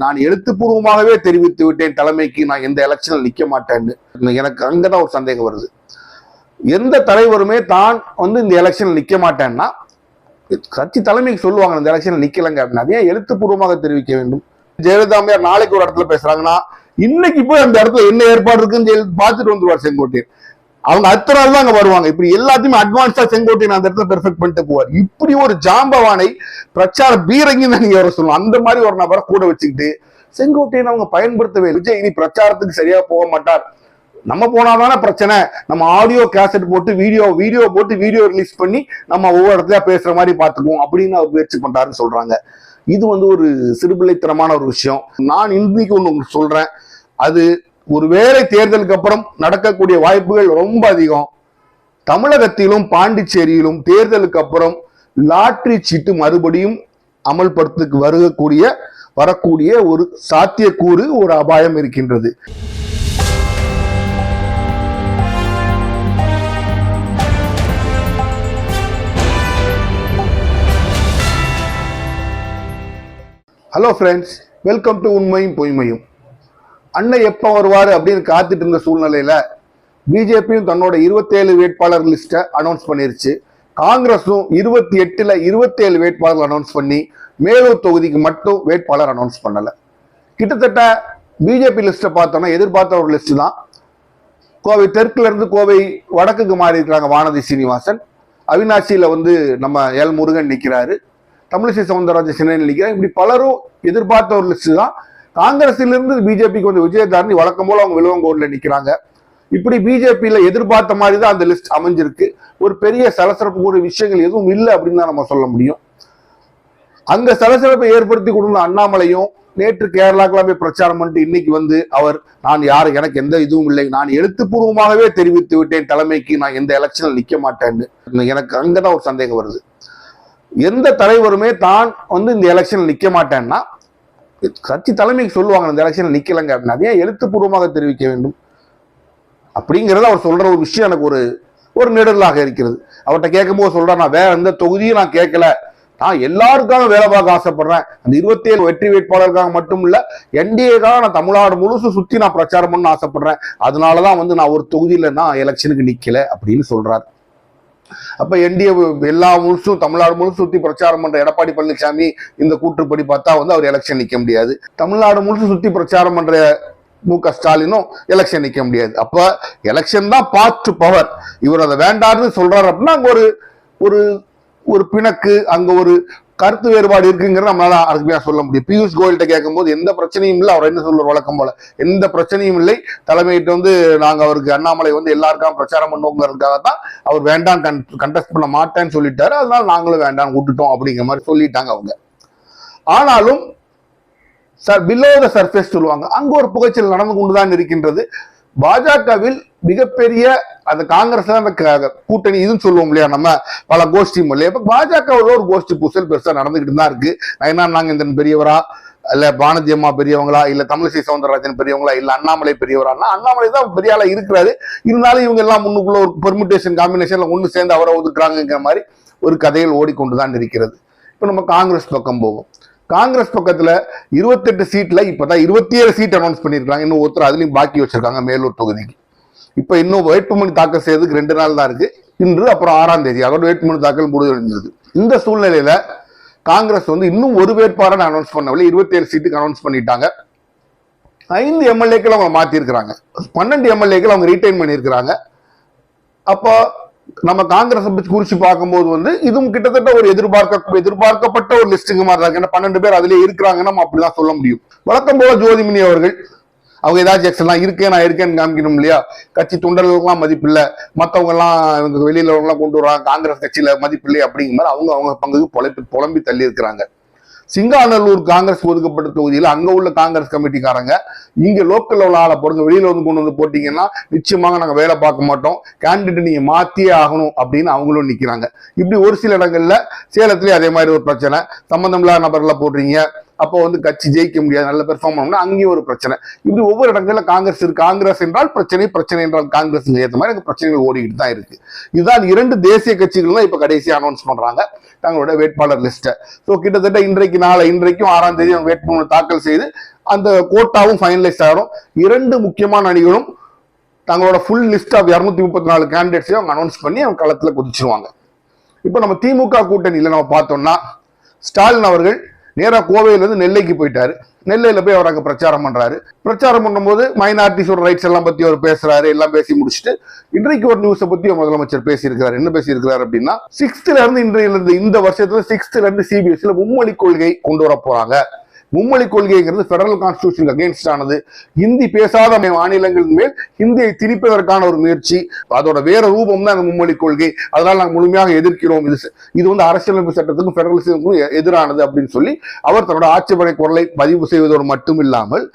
நான் எழுத்துப்பூர்வமாகவே தெரிவித்து விட்டேன் தலைமைக்கு நான் எந்த எலெக்ஷனில் நிக்க மாட்டேன்னு. எனக்கு அங்கதான் ஒரு சந்தேகம் வருது. எந்த தலைவருமே தான் இந்த எலெக்ஷனில் நிக்க மாட்டேன்னா கட்சி தலைமைக்கு சொல்லுவாங்க இந்த எலெக்ஷனில் நிக்கலங்க அப்படின்னு. அதே எழுத்துப்பூர்வமாக தெரிவிக்க வேண்டும். ஜெயலலிதாமையார் நாளைக்கு ஒரு இடத்துல பேசுறாங்கன்னா இன்னைக்கு போய் அந்த இடத்துல என்ன ஏற்பாடு இருக்குன்னு பார்த்துட்டு வந்துருவார் செங்கோட்டையன். அவங்க அடுத்த நாள் தான் அங்க வருவாங்க. இப்படி எல்லாத்தையுமே அட்வான்ஸா செங்கோட்டையன் அந்த இடத்துல பெர்ஃபெக்ட் பண்ணிட்டு போவார். இப்படி ஒரு ஜாம்பவானை பிரச்சார பீரங்கி தான் நீங்க வர சொல்லணும். அந்த மாதிரி ஒரு நபரை கூட வச்சுக்கிட்டு செங்கோட்டையன் அவங்க பயன்படுத்தவே. விஜய் இனி பிரச்சாரத்துக்கு சரியா போக மாட்டார். நம்ம போனாதானே பிரச்சனை. நம்ம ஆடியோ கேசட் போட்டு வீடியோ ரிலீஸ் பண்ணி நம்ம ஒவ்வொரு இடத்துல பேசுற மாதிரி பாத்துக்குவோம் அப்படின்னு அவர் முயற்சி பண்றாருன்னு சொல்றாங்க. இது ஒரு சிறுபிள்ளைத்தனமான ஒரு விஷயம். நான் இன்னைக்கு ஒண்ணு சொல்றேன், அது ஒருவேளை தேர்தலுக்கு அப்புறம் நடக்கக்கூடிய வாய்ப்புகள் ரொம்ப அதிகம். தமிழகத்திலும் பாண்டிச்சேரியிலும் தேர்தலுக்கு அப்புறம் லாட்டரி சீட்டு மறுபடியும் அமல்படுத்துக்கு வரக்கூடிய ஒரு சாத்தியக்கூறு, ஒரு அபாயம் இருக்கின்றது. ஹலோ ஃப்ரெண்ட்ஸ், வெல்கம் டு உண்மையும் பொய்மையும். அண்ணன் எப்ப வருவாரு அப்படின்னு காத்துட்டு இருந்த சூழ்நிலையில பிஜேபியும் தன்னோட 27 வேட்பாளர் லிஸ்ட அனௌன்ஸ் பண்ணிருச்சு. காங்கிரஸும் 27 வேட்பாளர் அனௌன்ஸ் பண்ணி மேலூர் தொகுதிக்கு மட்டும் வேட்பாளர் அனௌன்ஸ் பண்ணல. கிட்டத்தட்ட பிஜேபி லிஸ்ட பார்த்தோம்னா எதிர்பார்த்த ஒரு லிஸ்ட் தான். கோவை தெற்குல இருந்து கோவை வடக்குக்கு மாறி இருக்கிறாங்க வானதி சீனிவாசன். அவினாசியில நம்ம எல் முருகன் நிக்கிறாரு. தமிழிசை சவுந்தரராஜன் சென்னையில் நிற்கிறாங்க. இப்படி பலரும் எதிர்பார்த்த ஒரு லிஸ்ட் தான். காங்கிரஸிலிருந்து பிஜேபிக்கு விஜயதாரணி வழக்கம் போல அவங்க விழுவங்கோட்ல நிற்கிறாங்க. இப்படி பிஜேபியில எதிர்பார்த்த மாதிரி தான் அந்த லிஸ்ட் அமைஞ்சிருக்கு. ஒரு பெரிய சலசலப்பு கூட விஷயங்கள் எதுவும் இல்லை அப்படின்னு தான் நம்ம சொல்ல முடியும். அங்க சலசலப்பை ஏற்படுத்தி கொடுத்த அண்ணாமலையும் நேற்று கேரளாக்கெல்லாம் போய் பிரச்சாரம் பண்ணிட்டு இன்னைக்கு அவர் எனக்கு எந்த இதுவும் இல்லை, நான் எழுத்துப்பூர்வமாகவே தெரிவித்து விட்டேன் தலைமைக்கு நான் எந்த எலெக்ஷனில் நிக்க மாட்டேன்னு. எனக்கு அங்கதான் ஒரு சந்தேகம் வருது. எந்த தலைவருமே தான் இந்த எலெக்ஷனில் நிக்க மாட்டேன்னா கட்சி தலைமைக்கு சொல்லுவாங்க இந்த எலெக்ஷனில் நிக்கலங்க அப்படின்னு. அதே எழுத்துப்பூர்வமாக தெரிவிக்க வேண்டும் அப்படிங்கிறது அவர் சொல்ற ஒரு விஷயம் எனக்கு ஒரு நெடுதலாக இருக்கிறது. அவர்கிட்ட கேட்கும் போது சொல்றேன், நான் வேற எந்த தொகுதியும் நான் கேட்கல, நான் எல்லாருக்காக வேலை பார்க்க ஆசைப்படுறேன். அந்த 27 வெற்றி வேட்பாளருக்காக மட்டும் இல்ல, என்டிஏக்காக நான் தமிழ்நாடு முழுசு சுத்தி நான் பிரச்சாரம் பண்ண ஆசைப்படுறேன். அதனாலதான் நான் ஒரு தொகுதியில நான் எலெக்ஷனுக்கு நிக்கல அப்படின்னு சொல்றாரு. அப்ப என்டிஏ எல்லா முழுசும் தமிழ்நாடு முழுசும் சுத்தி பிரச்சாரம் பண்ற எடப்பாடி பழனிசாமி இந்த கூற்றுப்படி பார்த்தா அவர் எலெக்ஷன் நிக்க முடியாது. தமிழ்நாடு முழுசு சுத்தி பிரச்சாரம் பண்ற மு.க. ஸ்டாலினும் எலெக்ஷன் நிக்க முடியாது. அப்ப எலெக்ஷன் தான் பாத் டு பவர். இவர் அதை வேண்டாம்னு சொல்றாரு அப்படின்னா அங்க ஒரு பிணக்கு, அங்க ஒரு கருத்து வேறுபாடு இருக்குங்கிறத நம்மளால அருமையா சொல்ல முடியும். பியூஷ் கோயல்கிட்ட கேட்கும் போது எந்த பிரச்சனையும் இல்லை, அவர் என்ன சொல்ற வழக்கம் போல எந்த பிரச்சனையும் இல்லை, தலைமையிட்ட நாங்க அவருக்கு அண்ணாமலை எல்லாருக்கும் பிரச்சாரம் பண்ணுவோங்கிறதுக்காக தான் அவர் வேண்டாம் கண்டெஸ்ட் பண்ண மாட்டேன்னு சொல்லிட்டாரு, அதனால நாங்களும் வேண்டாம் விட்டுட்டோம் அப்படிங்கிற மாதிரி சொல்லிட்டாங்க அவங்க. ஆனாலும் பிலோ த சர்ஃபேஸ் சொல்லுவாங்க, அங்க ஒரு புகைச்சல் நடந்து கொண்டுதான் இருக்கின்றது. பாஜகவில் மிகப்பெரிய அந்த காங்கிரஸ்ல அந்த கூட்டணி இதுன்னு சொல்லுவோம் இல்லையா, நம்ம பல கோஷ்டி இல்லையா. இப்ப பாஜகவில் ஒரு கோஷ்டி பூசல் பெருசா நடந்துகிட்டு தான் இருக்கு. நாங்க இந்த பெரியவரா, இல்ல பானதி அம்மா பெரியவங்களா, இல்ல தமிழிசை சவுந்தரராஜன் பெரியவங்களா, இல்ல அண்ணாமலை பெரியவரா? அண்ணாமலை தான் பெரிய ஆளா இருக்கிறாரு. இருந்தாலும் இவங்க எல்லாம் முன்னுக்குள்ள ஒரு பெர்முடேஷன் காம்பினேஷன்ல ஒண்ணு சேர்ந்து அவரை ஒதுக்குறாங்கிற மாதிரி ஒரு கதைகள் ஓடிக்கொண்டுதான் இருக்கிறது. இப்ப நம்ம காங்கிரஸ் பக்கம் போவோம். காங்கிரஸ் பக்கத்துல 28 சீட்ல இப்பதான் 27 சீட் அனௌன்ஸ் பண்ணிருக்காங்க. இன்னும் ஒருத்தர் அதுலயும் பாக்கி வச்சிருக்காங்க மேலூர் தொகுதிக்கு. இப்ப இன்னும் வேட்புமனு தாக்கல் செய்யறதுக்கு 2 நாள் தான் இருக்கு. இன்று அப்புறம் 6ஆம் தேதி அதோட வேட்புமனு தாக்கல் முடிவடைஞ்சது. இந்த சூழ்நிலையில காங்கிரஸ் இன்னும் ஒரு வேட்பாளரை அனௌன்ஸ் பண்ணவில்லை. 27 சீட்டுக்கு அனௌன்ஸ் பண்ணிட்டாங்க. 5 எம்எல்ஏக்கள் அவங்க மாத்தி இருக்கிறாங்க. 12 எம்எல்ஏக்கள் அவங்க ரீடைன் பண்ணியிருக்கிறாங்க. அப்போ நம்ம காங்கிரஸ் குறிச்சு பார்க்கும்போது இதுவும் கிட்டத்தட்ட ஒரு எதிர்பார்க்கப்பட்ட ஒரு லிஸ்டுக்கு மாதிரி தான். ஏன்னா 12 பேர் அதுலயே இருக்கிறாங்க, நம்ம அப்படிதான் சொல்ல முடியும். வழக்கம் போல ஜோதிமணி அவர்கள் அவங்க ஏதாச்சும் நான் இருக்கேன்னு காமிக்கணும் இல்லையா. கட்சி தொண்டர்களுக்கெல்லாம் மதிப்பு இல்லை, மற்றவங்க எல்லாம் வெளியில எல்லாம் கொண்டு வராங்க, காங்கிரஸ் கட்சியில மதிப்பு இல்லை அப்படிங்கிற மாதிரி அவங்க பங்குக்கு புலம்பி தள்ளி இருக்கிறாங்க. சிங்காநல்லூர் காங்கிரஸ் ஒதுக்கப்பட்ட தொகுதியில் அங்க உள்ள காங்கிரஸ் கமிட்டிக்காரங்க இங்க லோக்கல் உள்ள ஆளை போடுங்க, வெளியில கொண்டு போட்டீங்கன்னா நிச்சயமாக நாங்க வேலை பார்க்க மாட்டோம், கேண்டிடேட் நீங்க மாத்தியே ஆகணும் அப்படின்னு அவங்களும் நிக்கிறாங்க. இப்படி ஒரு சில இடங்கள்ல சேலத்திலேயே அதே மாதிரி ஒரு பிரச்சனை, சம்பந்தமில்லாத நபர்களை போடுறீங்க, அப்போ வந்து கட்சி ஜெயிக்க முடியாது, நல்ல பெர்ஃபார்ம் பண்ணணும்னா அங்கேயும் ஒரு பிரச்சனை. இப்படி ஒவ்வொரு இடங்கள்ல காங்கிரஸ் இருக்கு. காங்கிரஸ் என்றால் பிரச்சனை, பிரச்சனை என்றால் காங்கிரஸ் ஏற்ற மாதிரி எனக்கு பிரச்சனைகள் ஓடிக்கிட்டு தான் இருக்கு. இதுதான் 2 தேசிய கட்சிகள் தான் இப்ப கடைசி அனௌன்ஸ் பண்றாங்க தங்களோட வேட்பாளர் லிஸ்ட்டை. ஸோ கிட்டத்தட்ட இன்றைக்கும் 6ஆம் தேதி அவங்க வேட்புமனு தாக்கல் செய்து அந்த கோட்டாவும் ஃபைனலைஸ் ஆகும். 2 முக்கியமான அணிகளும் தங்களோட ஃபுல் லிஸ்ட் ஆஃப் 234 கேண்டிடேட்ஸையும் அவங்க அனௌன்ஸ் பண்ணி அவங்க களத்துல குதிச்சிருவாங்க. இப்போ நம்ம திமுக கூட்டணியில நம்ம பார்த்தோம்னா ஸ்டாலின் அவர்கள் நேரா கோவையிலிருந்து நெல்லைக்கு போயிட்டாரு. நெல்லையில போய் அவர் அங்க பிரச்சாரம் பண்றாரு. பிரச்சாரம் பண்ணும்போது மைனாரிட்டிஸோட ரைட்ஸ் எல்லாம் பத்தி அவர் பேசுறாரு. எல்லாம் பேசி முடிச்சுட்டு இன்றைக்கு ஒரு நியூஸை பத்தி முதலமைச்சர் பேசியிருக்கிறார். என்ன பேசியிருக்கிறார் அப்படின்னா, 6th இருந்து இன்றையிலிருந்து இந்த வருஷத்துல 6th இருந்து சிபிஎஸ்சில மும்மொழி கொள்கை கொண்டு வர போறாங்க. மும்மொழி கொள்கைங்கிறது பெடரல் கான்ஸ்டிடியூஷன் அகேன்ஸ்ட் ஆனது. ஹிந்தி பேசாத மாநிலங்களின் மேல் ஹிந்தியை திணிப்பதற்கான ஒரு முயற்சி. அதோட வேற ரூபம் தான் அந்த மும்மொழி கொள்கை. அதனால நாங்கள் முழுமையாக எதிர்க்கிறோம். இது வந்து அரசியலமைப்பு சட்டத்துக்கும் பெடரலிசமுக்கும் எதிரானது அப்படின்னு சொல்லி அவர் தன்னோட ஆட்சேபனை குரலை பதிவு செய்வதோடு மட்டும் இல்லாமல்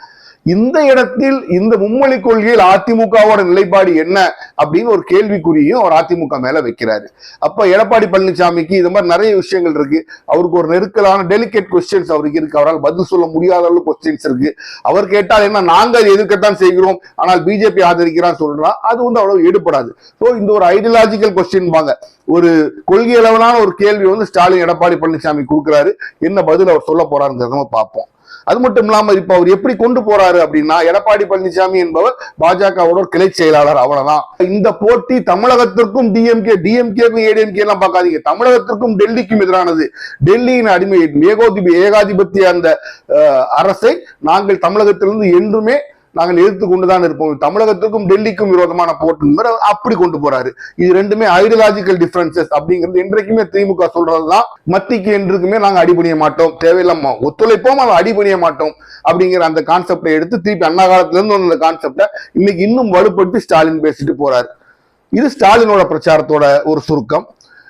இந்த இடத்தில் இந்த மும்மொழி கொள்கையில் அதிமுகவோட நிலைப்பாடு என்ன அப்படின்னு ஒரு கேள்விக்குறியும் அவர் அதிமுக மேல வைக்கிறாரு. அப்ப எடப்பாடி பழனிசாமிக்கு இந்த மாதிரி நிறைய விஷயங்கள் இருக்கு. அவருக்கு ஒரு நெருக்கலான டெலிகேட் கொஸ்டின்ஸ் அவருக்கு இருக்கு. அவரால் பதில் சொல்ல முடியாத அளவு கொஸ்டின்ஸ் இருக்கு. அவர் கேட்டால் என்ன, நாங்கள் எதிர்க்கத்தான் செய்கிறோம், ஆனால் பிஜேபி ஆதரிக்கிறான்னு சொல்றா, அது வந்து அவ்வளவு ஈடுபடாது. ஸோ இந்த ஒரு ஐடியாலஜிக்கல் கொஸ்டின் பாங்க, ஒரு கொள்கை அளவிலான ஒரு கேள்வி வந்து ஸ்டாலின் எடப்பாடி பழனிசாமி கொடுக்கிறாரு. என்ன பதில் அவர் சொல்ல போறாருங்கிறத நம்ம பார்ப்போம். அது மட்டும் இல்லாம இப்ப அவர் எப்படி கொண்டு போறாரு அப்படின்னா, எடப்பாடி பழனிசாமி என்பவர் பாஜகவோட ஒரு கிளை செயலாளர், அவ்வளவுதான். இந்த போட்டி தமிழகத்திற்கும் டிஎம்கேக்கும் ஏடிஎம்கே எல்லாம் பார்க்காதீங்க, தமிழகத்திற்கும் டெல்லிக்கும் எதிரானது. டெல்லியின் அடிமை ஏகாதிபத்திய அந்த அரசை நாங்கள் தமிழகத்திலிருந்து என்றுமே நாங்கள் எதிர்த்து கொண்டுதான் இருப்போம். தமிழகத்துக்கும் டெல்லிக்கும் விரோதமான போட்டு அப்படி கொண்டு போறாரு. இது ரெண்டுமே ஐடியாலஜிக்கல் டிஃபரன்சஸ் அப்படிங்கிறது என்றைக்குமே திமுக சொல்றதுதான். மத்திக்கு என்றுக்குமே நாங்க அடிபணிய மாட்டோம், தேவையில்லாம ஒத்துழைப்போம், அதை அடிபணிய மாட்டோம் அப்படிங்கிற அந்த கான்செப்டை எடுத்து திருப்பி அண்ணா காலத்துல இருந்து அந்த கான்செப்டை இன்னைக்கு இன்னும் வலுப்படுத்தி ஸ்டாலின் பேசிட்டு போறாரு. இது ஸ்டாலினோட பிரச்சாரத்தோட ஒரு சுருக்கம்.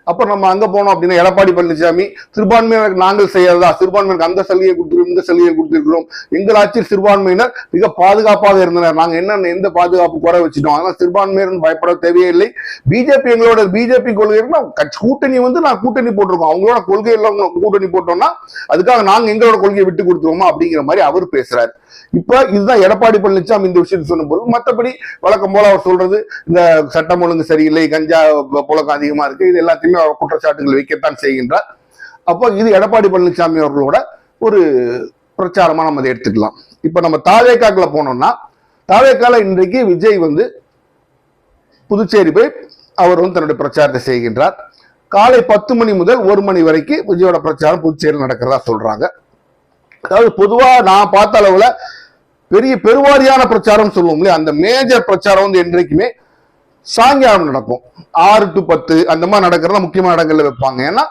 அப்ப நம்ம அங்க போனோம் அப்படின்னா, எடப்பாடி பழனிசாமி சிறுபான்மையினருக்கு நாங்கள் செய்யறதா, சிறுபான்மையினருக்கு அந்த சலுகையை கொடுத்துருக்கோம், இந்த சலுகையை கொடுத்திருக்கிறோம், எங்கள் ஆட்சியில் சிறுபான்மையினர் மிக பாதுகாப்பாக இருந்தனர், நாங்க என்ன எந்த பாதுகாப்பு குறை வச்சுட்டோம், அதனால சிறுபான்மையினர் பயப்பட தேவையில்லை. பிஜேபி எங்களோட பிஜேபி கொள்கை கூட்டணி வந்து நான் கூட்டணி போட்டிருக்கோம், அவங்களோட கொள்கை எல்லாம் கூட்டணி போட்டோம்னா அதுக்காக நாங்க எங்களோட கொள்கையை விட்டு கொடுத்துருவோமா அப்படிங்கிற மாதிரி அவர் பேசுறாரு. இப்ப இதுதான் எடப்பாடி பழனிசாமி இந்த விஷயத்தை சொன்ன போது. மற்றபடி வழக்கம் போல அவர் சொல்றது, இந்த சட்டம் ஒழுங்கு சரியில்லை, கஞ்சா புழக்கம் அதிகமா இருக்கு, இது எல்லாத்தையுமே அவர் குற்றச்சாட்டுகள் வைக்கத்தான் செய்கின்றார். அப்போ இது எடப்பாடி பழனிசாமி அவர்களோட ஒரு பிரச்சாரமா நம்ம அதை எடுத்துக்கலாம். இப்ப நம்ம தாவேக்காக்குல போனோம்னா, தாவேக்கால இன்றைக்கு விஜய் வந்து புதுச்சேரி போய் அவர் வந்து தன்னுடைய பிரச்சாரத்தை செய்கின்றார். காலை 10 மணி முதல் 1 மணி வரைக்கும் விஜயோட பிரச்சாரம் புதுச்சேரியில் நடக்கிறதா சொல்றாங்க. அதாவது பொதுவா நான் பார்த்த அளவுல பெருவாரியான பிரச்சாரம் சொல்லுவோம் இல்லையா, அந்த மேஜர் பிரச்சாரம் வந்து என்றைக்குமே சாயங்காலம் நடக்கும். 6 to 10 அந்த மாதிரி நடக்கிறதா முக்கியமான இடங்கள்ல வைப்பாங்க. ஏன்னா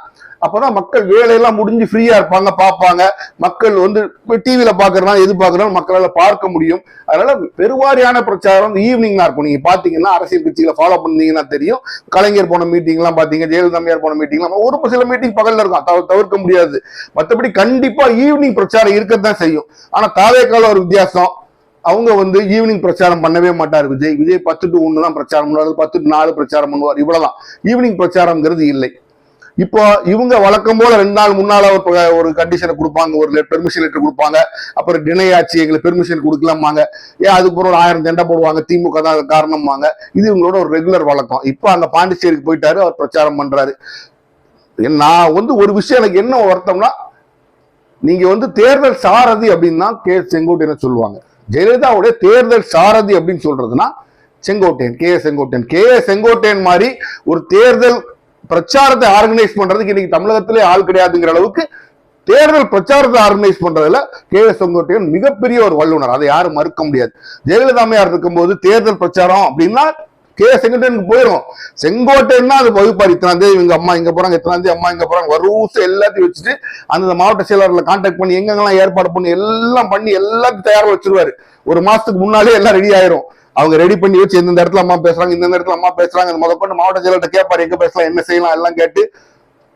அப்பதான் மக்கள் வேலையெல்லாம் முடிஞ்சு ஃப்ரீயா இருப்பாங்க, பார்ப்பாங்க. மக்கள் வந்து டிவியில பாக்குறதுனால எது பாக்குறோம் மக்களால பார்க்க முடியும். அதனால பெருவாரியான பிரச்சாரம் ஈவினிங் தான் இருக்கும். நீங்க பாத்தீங்கன்னா அரசியல் கட்சிகளை ஃபாலோ பண்ணீங்கன்னா தெரியும். கலைஞர் போன மீட்டிங் எல்லாம் பாத்தீங்க, ஜெயலலிதா போன மீட்டிங் எல்லாம் ஒரு சில மீட்டிங் பகல்ல இருக்கும், தவிர்க்க முடியாது. மற்றபடி கண்டிப்பா ஈவினிங் பிரச்சாரம் இருக்கத்தான் செய்யும். ஆனா தாவேக்கால ஒரு வித்தியாசம், அவங்க வந்து ஈவினிங் பிரச்சாரம் பண்ணவே மாட்டார் விஜய். 10 to 1 தான் பிரச்சாரம் பண்ணுவார், 10 to 4 பிரச்சாரம் பண்ணுவார், இவ்வளவுதான். ஈவினிங் பிரச்சாரம்ங்கிறது இல்லை. இப்போ இவங்க வழக்கம் போல 2 நாள் முன்னால ஒரு கண்டிஷனை கொடுப்பாங்க, ஒரு பெர்மிஷன் லெட்டர் கொடுப்பாங்க. அப்புறம் டினை ஆச்சு, எங்களுக்கு பெர்மிஷன் கொடுக்கலாமாங்க, ஏன் அதுக்கு ஒரு 1000 தண்டை போடுவாங்க, திமுக தான் காரணமாங்க. இது இவங்களோட ஒரு ரெகுலர் வழக்கம். இப்போ அங்க பாண்டிச்சேரிக்கு போயிட்டாரு, அவர் பிரச்சாரம் பண்றாரு. நான் வந்து ஒரு விஷயம் எனக்கு என்ன வருத்தம்னா, நீங்க வந்து தேர்தல் சாரதி அப்படின்னா கே செங்கோட்டையன் சொல்லுவாங்க. ஜெயலலிதாவுடைய தேர்தல் சாரதி அப்படின்னு சொல்றதுன்னா செங்கோட்டையன், கே செங்கோட்டையன் மாதிரி ஒரு தேர்தல் பிரச்சாரத்தை ஆர்கனைஸ் பண்றதுக்கு இன்னைக்கு தமிழகத்திலே ஆள் கிடையாதுங்கிற அளவுக்கு தேர்தல் பிரச்சாரத்தை ஆர்கனைஸ் பண்றதுல கே செங்கோட்டையன் மிகப்பெரிய ஒரு வல்லுநர், அதை யாரும் மறுக்க முடியாது. ஜெயலலிதா அம்மையார் இருக்கும்போது தேர்தல் பிரச்சாரம் அப்படின்னா செங்கோட்டையனுக்கு போயிடும். செங்கோட்டையன் தான் அது வகுப்பார். இத்தனாம் தேதி இவங்க அம்மா இங்க போறாங்க, இத்தனாம் தேதி அம்மா இங்க போறாங்க, வரும் எல்லாத்தையும் வச்சுட்டு அந்த மாவட்ட செயலாளர்களை கான்டாக்ட் பண்ணி எங்கெல்லாம் ஏற்பாடு பண்ணி எல்லாம் பண்ணி எல்லாத்தையும் தயாரா வச்சிருவாரு. ஒரு மாசத்துக்கு முன்னாலே எல்லாம் ரெடி ஆயிரும். அவங்க ரெடி பண்ணி வச்சு இந்த இடத்துல அம்மா பேசுறாங்க, இந்த இடத்துல அம்மா பேசுறாங்க, முதற்கொண்டு மாவட்ட செயலர்கிட்ட கேட்பாரு, எங்க பேசலாம், என்ன செய்யலாம் எல்லாம் கேட்டு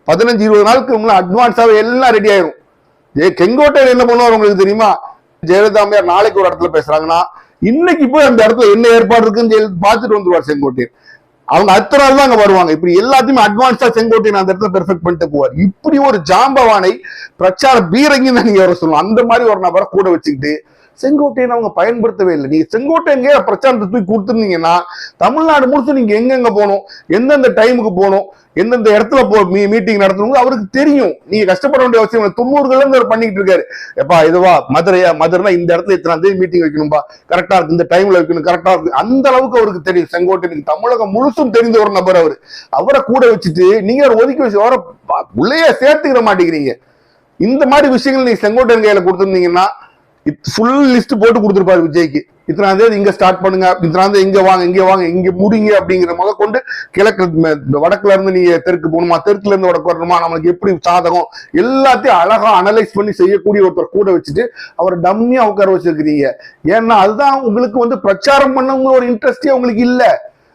15-20 நாளுக்கு முன்னாடி அட்வான்ஸாவே எல்லாம் ரெடி ஆயிரும். செங்கோட்டையன் என்ன பண்ணுவார் உங்களுக்கு தெரியுமா? ஜெயலலிதா அம்மையார் நாளைக்கு ஒரு இடத்துல பேசுறாங்கன்னா இன்னைக்கு போய் அந்த இடத்துல என்ன ஏற்பாடு இருக்குன்னு பார்த்துட்டு வந்துருவார் செங்கோட்டையன். அவங்க அடுத்த நாள் தான் அங்க வருவாங்க. இப்படி எல்லாத்தையுமே அட்வான்ஸா செங்கோட்டையன் அந்த இடத்துல பெர்ஃபெக்ட் பண்ணிட்டு போவார். இப்படி ஒரு ஜாம்பவானை பிரச்சார பீரங்கின்னு நீங்க வர சொல்லணும். அந்த மாதிரி ஒரு நபரை கூட வச்சுக்கிட்டு செங்கோட்டையன் அவங்க பயன்படுத்தவே இல்லை. நீங்க செங்கோட்டையன் பிரச்சாரத்தை தூக்கி கொடுத்துருந்தீங்கன்னா தமிழ்நாடு முழுசும் நீங்க எங்கெங்க போகணும், எந்தெந்த டைமுக்கு போகணும், எந்தெந்த இடத்துல மீட்டிங் நடத்தணும் அவருக்கு தெரியும். நீங்க கஷ்டப்பட வேண்டிய அவசியம் 90கள்ல இருந்து அவர் பண்ணிட்டு இருக்காரு. எப்பா இதுவா மதுரைனா இந்த இடத்துல இத்தனை தேதி மீட்டிங் வைக்கணும்பா, கரெக்டா இருக்கு, இந்த டைம்ல வைக்கணும், கரெக்டா இருக்கு, அந்த அளவுக்கு அவருக்கு தெரியும். செங்கோட்டையனுக்கு தமிழகம் முழுசும் தெரிந்த ஒரு நபர் அவரை கூட வச்சுட்டு நீங்க ஒதுக்கி வச்சு அவரை உள்ளேயே சேர்த்துக்கிற மாட்டேங்கிறீங்க. இந்த மாதிரி விஷயங்கள் நீங்க செங்கோட்டையன் கையில கொடுத்துருந்தீங்கன்னா ஃபுல் லிஸ்ட் போட்டு கொடுத்துருப்பாரு விஜய்க்கு. இத்தனாம் தேதி இங்க ஸ்டார்ட் பண்ணுங்க, இத்தனாம் தேதி இங்க வாங்க இங்க முடிங்க அப்படிங்கிற முத கொண்டு கிழக்கு வடக்குல இருந்து நீங்க தெற்கு போகணுமா, தெற்குல இருந்து வடக்கு வரணுமா, நம்மளுக்கு எப்படி சாதகம் எல்லாத்தையும் அழகா அனலைஸ் பண்ணி செய்யக்கூடிய ஒருத்தர் கூட வச்சுட்டு அவர் டம்மியா உட்கார வச்சிருக்கிறீங்க. ஏன்னா அதுதான் உங்களுக்கு பிரச்சாரம் பண்ணவங்க ஒரு இன்ட்ரெஸ்டே உங்களுக்கு இல்ல.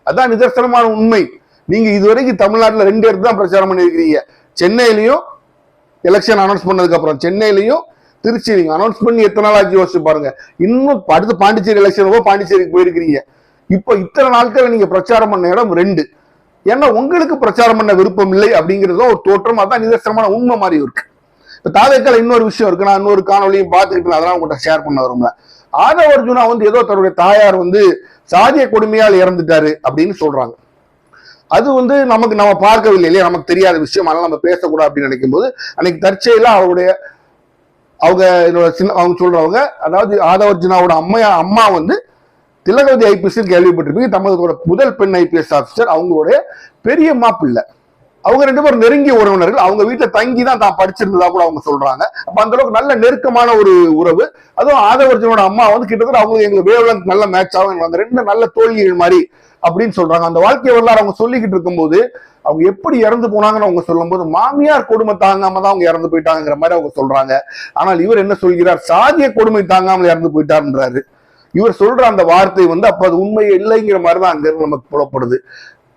அதான் நிதர்சனமான உண்மை. நீங்க இதுவரைக்கும் தமிழ்நாட்டுல 2 இடத்துல தான் பிரச்சாரம் பண்ணிருக்கிறீங்க. சென்னையிலையும் எலெக்ஷன் அனௌன்ஸ் பண்ணதுக்கு அப்புறம் சென்னையிலையும் திருச்சி நீங்க அனௌன்ஸ் பண்ணி எத்தனை நாள் ஆச்சு யோசிச்சு பாருங்க. இன்னும் அடுத்து பாண்டிச்சேரி எலெக்ஷன் பாண்டிச்சேரிக்கு போயிருக்கிறீங்க. இப்போ இத்தனை நாட்கள் நீங்க பிரச்சாரம் பண்ண இடம் 2. ஏன்னா உங்களுக்கு பிரச்சாரம் பண்ண விருப்பம் இல்லை அப்படிங்கிறதும் ஒரு தோற்றம். அதான் நிதர்சனமான உண்மை மாதிரி இருக்கு. இப்ப தாவேக்கால இன்னொரு விஷயம் இருக்கு. நான் இன்னொரு காணொலியும் பார்த்துக்கிட்டு அதெல்லாம் உங்கள்கிட்ட ஷேர் பண்ண வரும்ல. ஆதவ அர்ஜுனா ஏதோ தன்னுடைய தாயார் சாதிய கொடுமையால் இறந்துட்டாரு அப்படின்னு சொல்றாங்க. அது நம்ம பார்க்கவில்லை இல்லையா, நமக்கு தெரியாத விஷயம். அதனால நம்ம பேசக்கூடாது அப்படின்னு நினைக்கும் போது அன்னைக்கு தற்செயலா அவங்க சொல்றவங்க, அதாவது ஆதவ அர்ஜுனாவோட அம்மா திலகவதி ஐபிஎஸ் கேள்விப்பட்டிருப்பீங்க. தமிழகத்தோட முதல் பெண் ஐபிஎஸ் ஆபிசர். அவங்களுடைய பெரியம்மா பிள்ளை. அவங்க 2 பேரும் நெருங்கிய உறவினர்கள். அவங்க வீட்டுல தங்கி தான் படிச்சிருந்ததா கூட அவங்க சொல்றாங்க. அப்ப அந்த அளவுக்கு நல்ல நெருக்கமான ஒரு உறவு. அதுவும் ஆதவ அர்ஜுனோட அம்மா கிட்டத்தட்ட அவங்க எங்களுக்கு வேவ்லென்த் நல்ல மேட்ச் ஆகும், அந்த 2 நல்ல தோல்விகள் மாதிரி அப்படின்னு சொல்றாங்க. அந்த வாழ்க்கை வரலாறு அவங்க சொல்லிக்கிட்டு இருக்கும்போது அவங்க எப்படி இறந்து போனாங்கன்னு அவங்க சொல்லும் போது மாமியார் கொடுமை தாங்காம தான் அவங்க இறந்து போயிட்டாங்கிற மாதிரி அவங்க சொல்றாங்க. ஆனால் இவர் என்ன சொல்கிறார், சாதிய கொடுமை தாங்காமல் இறந்து போயிட்டார்ன்றாரு. இவர் சொல்ற அந்த வார்த்தை அப்ப அது உண்மை இல்லைங்கிற மாதிரிதான் அங்க இருந்து நமக்கு புலப்படுது.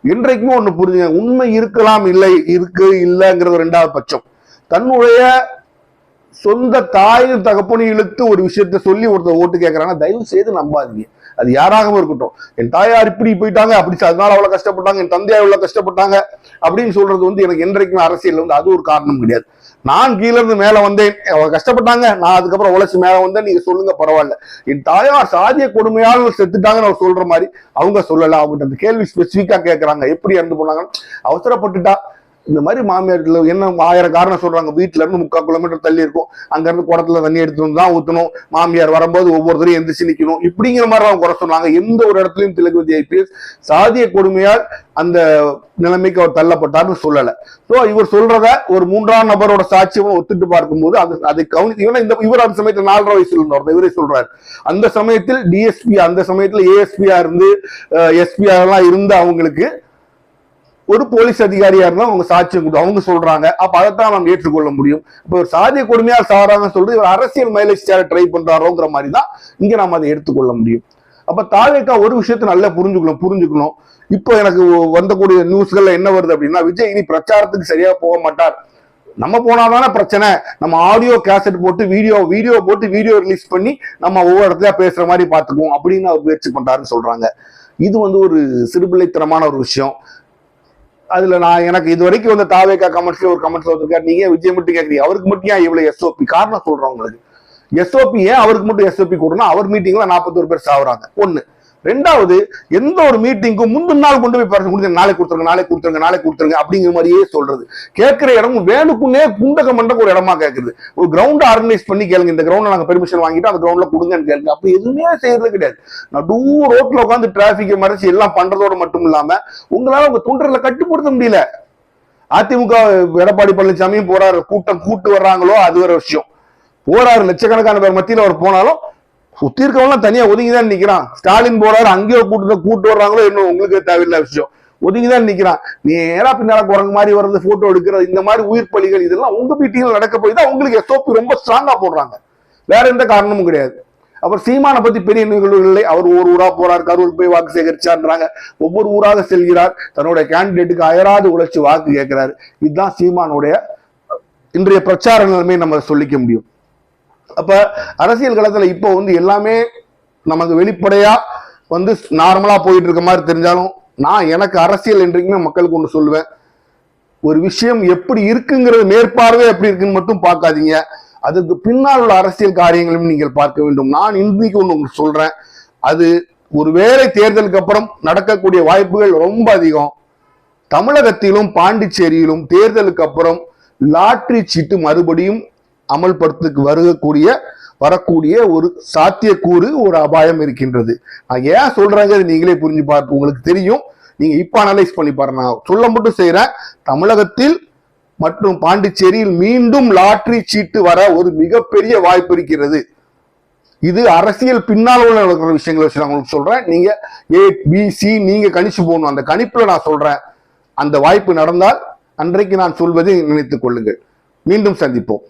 இன்றைக்குமே ஒண்ணு புரிஞ்சுங்க, உண்மை இருக்கலாம், இல்லை இல்லைங்கிறது 2வது பட்சம். தன்னுடைய சொந்த தாயும் தகப்பனையும் இழுத்து ஒரு விஷயத்த சொல்லி ஒருத்தர் ஓட்டு கேட்கறாங்க. தயவு செய்து நம்பாதீங்க. அது யாராகவும் இருக்கட்டும். என் தாயார் இப்படி போயிட்டாங்க, அப்படி அதனால அவ்வளவு கஷ்டப்பட்டாங்க, என் தந்தையார் எவ்வளவு கஷ்டப்பட்டாங்க அப்படின்னு சொல்றது எனக்கு என்றைக்குமே அரசியல் அது ஒரு காரணம் கிடையாது. நான் கீழே இருந்து மேல வந்தேன், அவங்க கஷ்டப்பட்டாங்க, நான் அதுக்கப்புறம் உழைச்சு மேல வந்தேன், நீங்க சொல்லுங்க பரவாயில்ல. என் தாயார் சாதிய கொடுமையால் செத்துட்டாங்கன்னு அவர் சொல்ற மாதிரி அவங்க சொல்லல. அவங்ககிட்ட அந்த கேள்வி ஸ்பெசிபிக்கா கேட்கறாங்க, எப்படி இறந்து போனாங்க, அவசரப்பட்டுட்டா இந்த மாதிரி மாமியார்ல என்ன 1000 காரணம் சொல்றாங்க. வீட்டுல இருந்து 3/4 கிலோமீட்டர் தள்ளி இருக்கும், அங்க இருந்து குடத்துல தண்ணி எடுத்து வந்து தான் ஊத்தணும், மாமியார் வரும்போது ஒவ்வொருத்தரையும் எந்திரிச்சு நிக்கணும், இப்படிங்கிற மாதிரி அவங்க குறை சொன்னாங்க. எந்த ஒரு இடத்துலயும் திலகவதி ஐபிஎஸ் சாதிய கொடுமையால் அந்த நிலைமைக்கு அவர் தள்ளப்பட்டார்னு சொல்லல. சோ இவர் சொல்றத ஒரு 3ஆம் நபரோட சாட்சியம் ஒத்துட்டு பார்க்கும்போது அதை இவர் அந்த சமயத்துல 4.5 வயசுல இருந்தவர் இவரே சொல்றாரு. அந்த சமயத்தில் டிஎஸ்பி, அந்த சமயத்துல ஏஎஸ்பியா இருந்து எஸ்பியா எல்லாம் இருந்த அவங்களுக்கு ஒரு போலீஸ் அதிகாரியா இருந்தா அவங்க சாட்சியம் அவங்க சொல்றாங்க. அப்ப அதைத்தான் நம்ம ஏற்றுக்கொள்ள முடியும். இப்ப ஒரு சாதிய கொடுமையால் சாராங்க சொல்றது இவர் அரசியல் மைலேஜ் சேர ட்ரை பண்றாரோங்கிற மாதிரி தான் இங்க நம்ம அதை எடுத்துக்கொள்ள முடியும். அப்ப தாவேக்கா ஒரு விஷயத்த நல்லா புரிஞ்சுக்கணும். இப்போ எனக்கு வந்தக்கூடிய நியூஸ்கள்ல என்ன வருது அப்படின்னா, விஜய் இனி பிரச்சாரத்துக்கு சரியா போக மாட்டார், நம்ம போனாதானே பிரச்சனை, நம்ம ஆடியோ கேசட் போட்டு வீடியோ ரிலீஸ் பண்ணி நம்ம ஒவ்வொரு இடத்துல பேசுற மாதிரி பாத்துக்குவோம் அப்படின்னு அவர் முயற்சி பண்றாருன்னு சொல்றாங்க. இது ஒரு சிறுபிள்ளைத்தனமான ஒரு விஷயம். அதுல எனக்கு இது வரைக்கும் தாவேக்கா கமெண்ட்ஸ்ல ஒரு கமெண்ட்ஸ் வந்திருக்காரு, நீங்க விஜய் மட்டும் கேட்கறீங்க, அவருக்கு மட்டும் ஏன் இவ்வளவு எஸ்ஓபி? காரணம் சொல்றேன் உங்களுக்கு. எஸ்ஓபி ஏன் அவருக்கு மட்டும் எஸ்ஓபி கொடுனா, அவர் மீட்டிங்ல 41 பேர் சாவுறாங்க. 1. 2வது, எந்த ஒரு மீட்டிங்கும் முந்தின நாள் கொண்டு போய் பேச நாளைக்கு கொடுத்துருங்க அப்படிங்கிற மாதிரியே சொல்றது. கேட்கிற இடம் வேணுக்குன்னே குண்டக மண்டக்கு ஒரு இடமா கேட்கறது. ஒரு கிரவுண்ட் ஆர்கனைஸ் பண்ணி கேளுங்க, இந்த கிரவுண்ட்ல நாங்க பெர்மிஷன் வாங்கிட்டு அந்த கிரவுண்ட்ல கொடுங்கன்னு கேளுங்க. அப்ப எதுவுமே செய்யறது கிடையாது. நடு ரோட்ல உட்காந்து டிராபிக்கை மறைச்சு எல்லாம் பண்றதோட மட்டும் இல்லாம உங்களால உங்க தொண்டர்களை கட்டுப்படுத்த முடியல. அதிமுக எடப்பாடி பழனிசாமியும் போறாரு, கூட்டு வர்றாங்களோ அது ஒரு விஷயம். போறாரு, லட்சக்கணக்கான பேர் மத்தியில் அவர் போனாலும் சுத்தி இருக்கவங்க தனியா ஒதுங்கிதான் நிக்கிறான். ஸ்டாலின் போறாரு, அங்கேயோ கூட்டு வர்றாங்களோ இன்னும் உங்களுக்கு தேவையில்லை விஷயம், ஒதுங்கிதான் நிக்கிறான். நீ ஏன்னா பின்னால குரங்கு மாதிரி வர்றது, போட்டோ எடுக்கிறது, இந்த மாதிரி உயிர் பலிகள் இதெல்லாம் உங்க மீட்டிங்ல நடக்க போய் தான் உங்களுக்கு எஸ்ஓபி ரொம்ப ஸ்ட்ராங்கா போடுறாங்க. வேற எந்த காரணமும் கிடையாது. அப்புறம் சீமானை பத்தி பெரிய நிகழ்வுகளை அவர் ஒரு ஊரா போறார், கரூருக்கு போய் வாக்கு சேகரிச்சார்ன்றாங்க. ஒவ்வொரு ஊராக செல்கிறார், தன்னுடைய கேண்டிடேட்டுக்கு அயராது உழைச்சு வாக்கு கேட்கிறாரு. இதுதான் சீமானுடைய இன்றைய பிரச்சார நிலைமை நம்ம சொல்லிக்க முடியும். அப்ப அரசியல் களத்துல இப்போ எல்லாமே நமக்கு வெளிப்படையா நார்மலா போயிட்டு இருக்க மாதிரி தெரிஞ்சாலும் நான் எனக்கு அரசியல் என்றைக்குமே மக்களுக்கு ஒன்று சொல்லுவேன், ஒரு விஷயம் எப்படி இருக்குங்கிறது மேற்பார்வை எப்படி இருக்குன்னு மட்டும் பார்க்காதீங்க, அதுக்கு பின்னால் உள்ள அரசியல் காரியங்களையும் நீங்கள் பார்க்க வேண்டும். நான் இன்னைக்கு ஒன்று சொல்றேன், அது ஒருவேளை தேர்தலுக்கு அப்புறம் நடக்கக்கூடிய வாய்ப்புகள் ரொம்ப அதிகம். தமிழகத்திலும் பாண்டிச்சேரியிலும் தேர்தலுக்கு அப்புறம் லாட்டரி சீட்டு மறுபடியும் அமல்படுத்துக்கு வரக்கூடிய ஒரு சாத்தியக்கூறு, ஒரு அபாயம் இருக்கின்றது. நான் ஏன் சொல்றேங்க நீங்களே புரிஞ்சு பார்த்து உங்களுக்கு தெரியும். நீங்க இப்ப அனலைஸ் பண்ணி பாருங்க. நான் சொல்ல மட்டும் செய்யறேன், தமிழகத்தில் மற்றும் பாண்டிச்சேரியில் மீண்டும் லாட்டரி சீட்டு வர ஒரு மிகப்பெரிய வாய்ப்பு இருக்கிறது. இது அரசியல் பின்னால் உள்ள நடக்கிற விஷயங்களை வச்சு நான் உங்களுக்கு சொல்றேன். நீங்க ABC நீங்க கணிச்சு போகணும். அந்த கணிப்புல நான் சொல்றேன், அந்த வாய்ப்பு நடந்தால் அன்றைக்கு நான் சொல்வதை நினைத்துக் கொள்ளுங்கள். மீண்டும் சந்திப்போம்.